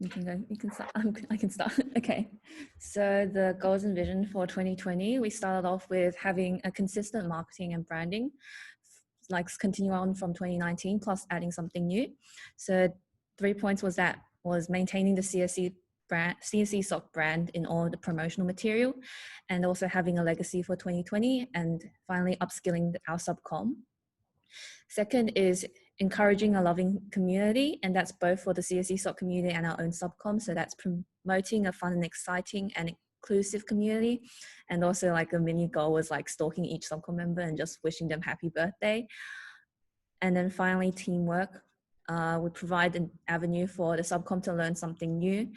You can go, you can start, I can start. Okay. So the goals and vision for 2020, we started off with having a consistent marketing and branding, like continue on from 2019, plus adding something new. So 3 points was maintaining the CSESoc brand in all the promotional material, and also having a legacy for 2020, and finally upskilling our subcom. Second is encouraging a loving community, and that's both for the CSESoc community and our own subcom. So that's promoting a fun and exciting and inclusive community. And also like a mini goal was like stalking each subcom member and just wishing them happy birthday. And then finally, teamwork. We provide an avenue for the subcom to learn something new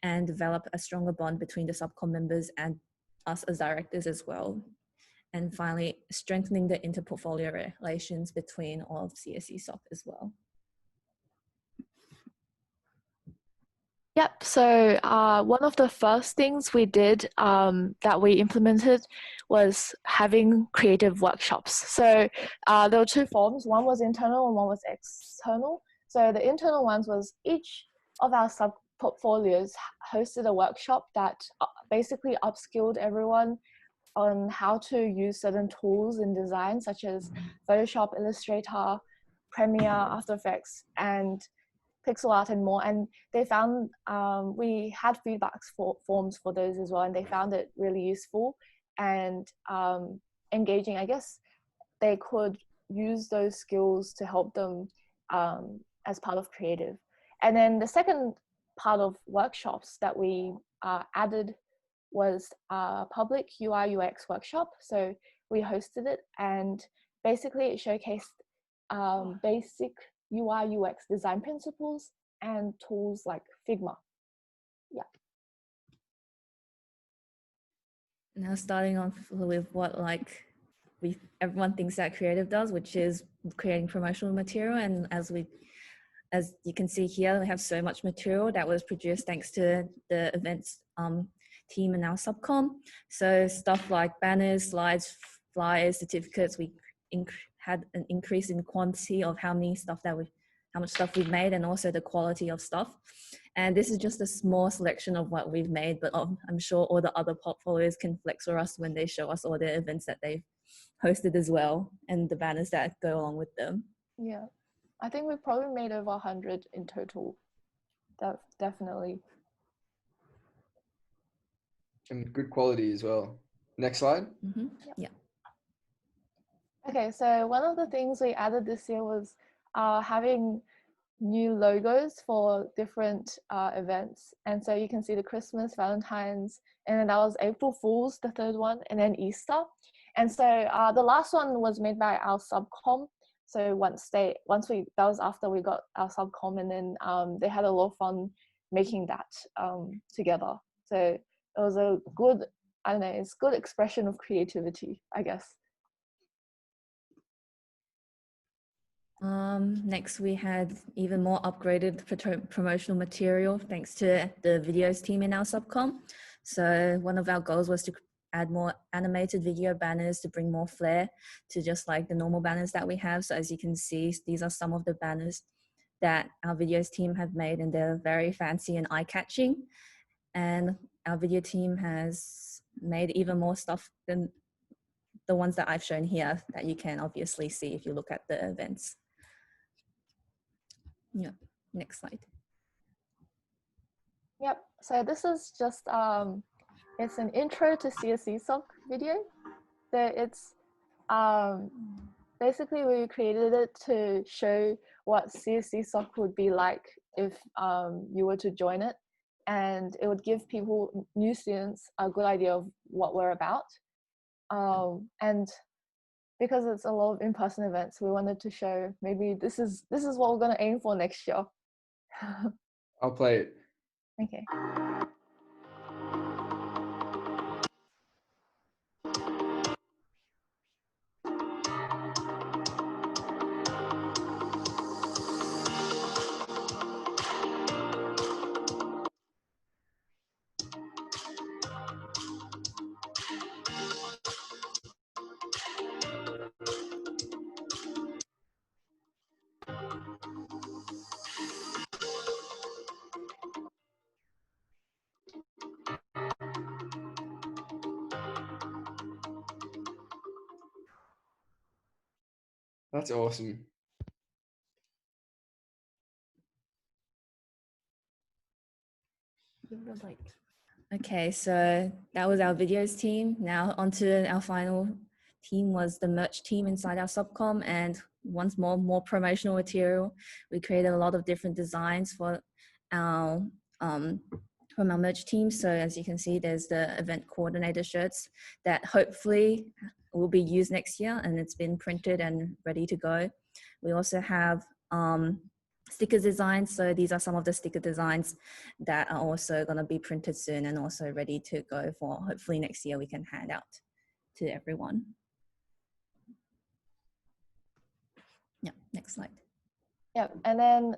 and develop a stronger bond between the subcom members and us as directors as well. And finally, strengthening the interportfolio relations between all of CSESoc as well. Yep, so one of the first things we did that we implemented was having creative workshops. So there were two forms, one was internal and one was external. So the internal ones was each of our sub-portfolios hosted a workshop that basically upskilled everyone on how to use certain tools in design, such as Photoshop, Illustrator, Premiere, After Effects, and pixel art and more. And they found we had feedbacks forms for those as well, and they found it really useful and engaging. I guess they could use those skills to help them as part of creative. And then the second part of workshops that we added was a public UI UX workshop. So we hosted it, and basically it showcased basic UI UX design principles and tools like Figma. Yeah. Now starting off with what everyone thinks that creative does, which is creating promotional material. And as you can see here, we have so much material that was produced thanks to the events team and our subcom. So stuff like banners, slides, flyers, certificates. We had an increase in quantity of how much stuff we've made, and also the quality of stuff. And this is just a small selection of what we've made, but I'm sure all the other portfolios can flex for us when they show us all the events that they've hosted as well, and the banners that go along with them. Yeah, I think we've probably made over 100 in total. Definitely. And good quality as well. Next slide. Mm-hmm. Yeah. Okay, so one of the things we added this year was having new logos for different events. And so you can see the Christmas, Valentine's, and then that was April Fool's, the third one, and then Easter. And so the last one was made by our subcom. So that was after we got our subcom, and then they had a lot of fun making that together. So it was a good, it's good expression of creativity, I guess. Next, we had even more upgraded promotional material thanks to the videos team in our subcom. So one of our goals was to add more animated video banners to bring more flair to just like the normal banners that we have. So as you can see, these are some of the banners that our videos team have made, and they're very fancy and eye-catching. And our video team has made even more stuff than the ones that I've shown here that you can obviously see if you look at the events. Yeah, next slide. Yep, so this is just, it's an intro to CSESoc video. So it's basically we created it to show what CSESoc would be like if you were to join it. And it would give people, new students, a good idea of what we're about. And because it's a lot of in-person events, we wanted to show maybe this is what we're going to aim for next year. I'll play it. Okay. That's awesome. Okay, so that was our videos team. Now onto our final team was the merch team inside our subcom, and once more promotional material. We created a lot of different designs for our from our merch team. So as you can see, there's the event coordinator shirts that hopefully will be used next year, and it's been printed and ready to go. We also have sticker designs. So these are some of the sticker designs that are also going to be printed soon and also ready to go for hopefully next year we can hand out to everyone. Yeah, next slide. Yeah, and then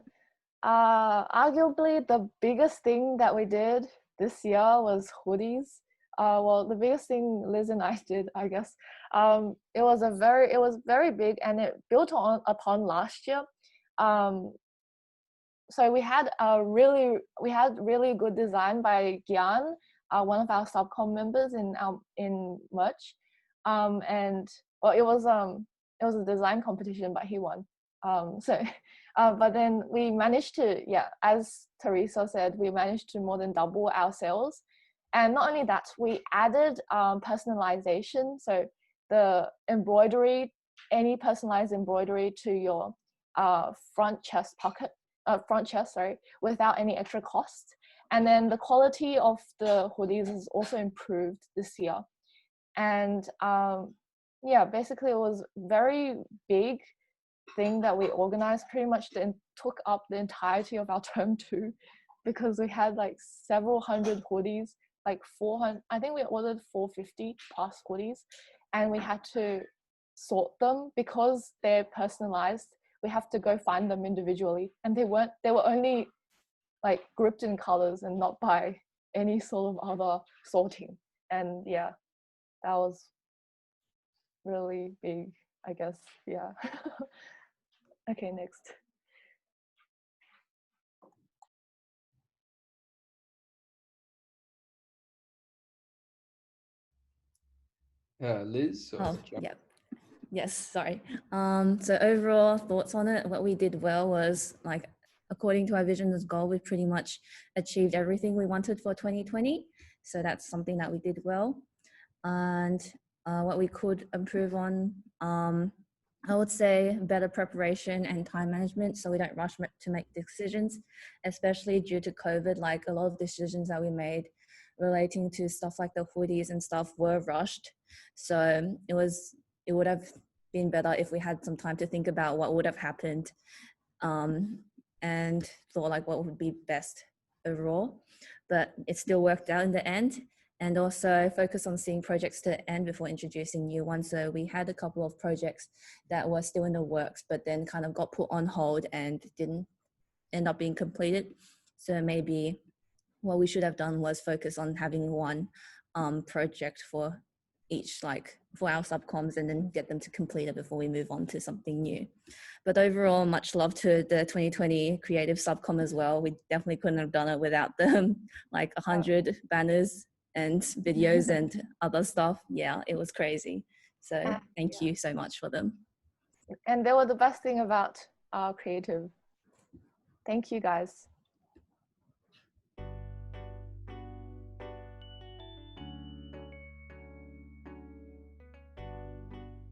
arguably the biggest thing that we did this year was hoodies. Well, the biggest thing Liz and I did, I guess, it was very big, and it built upon last year. So we had really good design by Gian, one of our subcom members in merch, and well, it was a design competition, but he won. But then we managed to, yeah, as Teresa said, we managed to more than double our sales. And not only that, we added personalization. So the embroidery, any personalized embroidery to your front chest, without any extra cost. And then the quality of the hoodies is also improved this year. And yeah, basically it was very big thing that we organized, pretty much took up the entirety of our term 2, because we had like several hundred hoodies, like 400, I think we ordered 450 plus hoodies, and we had to sort them because they're personalized. We have to go find them individually, and they were only like grouped in colors and not by any sort of other sorting. And yeah, that was really big, I guess. Yeah. Okay, next. Liz? Or Oh, yeah. Yes, sorry. So overall thoughts on it, what we did well was, like, according to our vision as goal, we pretty much achieved everything we wanted for 2020. So that's something that we did well. And what we could improve on, I would say better preparation and time management, so we don't rush to make decisions, especially due to COVID. Like, a lot of decisions that we made relating to stuff like the hoodies and stuff were rushed. So it would have been better if we had some time to think about what would have happened, and thought like what would be best overall. But it still worked out in the end. And also focus on seeing projects to end before introducing new ones. So we had a couple of projects that were still in the works, but then kind of got put on hold and didn't end up being completed. So maybe what we should have done was focus on having one project for each, like for our subcoms, and then get them to complete it before we move on to something new. But overall, much love to the 2020 creative subcom as well. We definitely couldn't have done it without them, like 100 banners and videos and other stuff. Yeah, it was crazy. So thank you so much for them. And they were the best thing about our creative. Thank you, guys.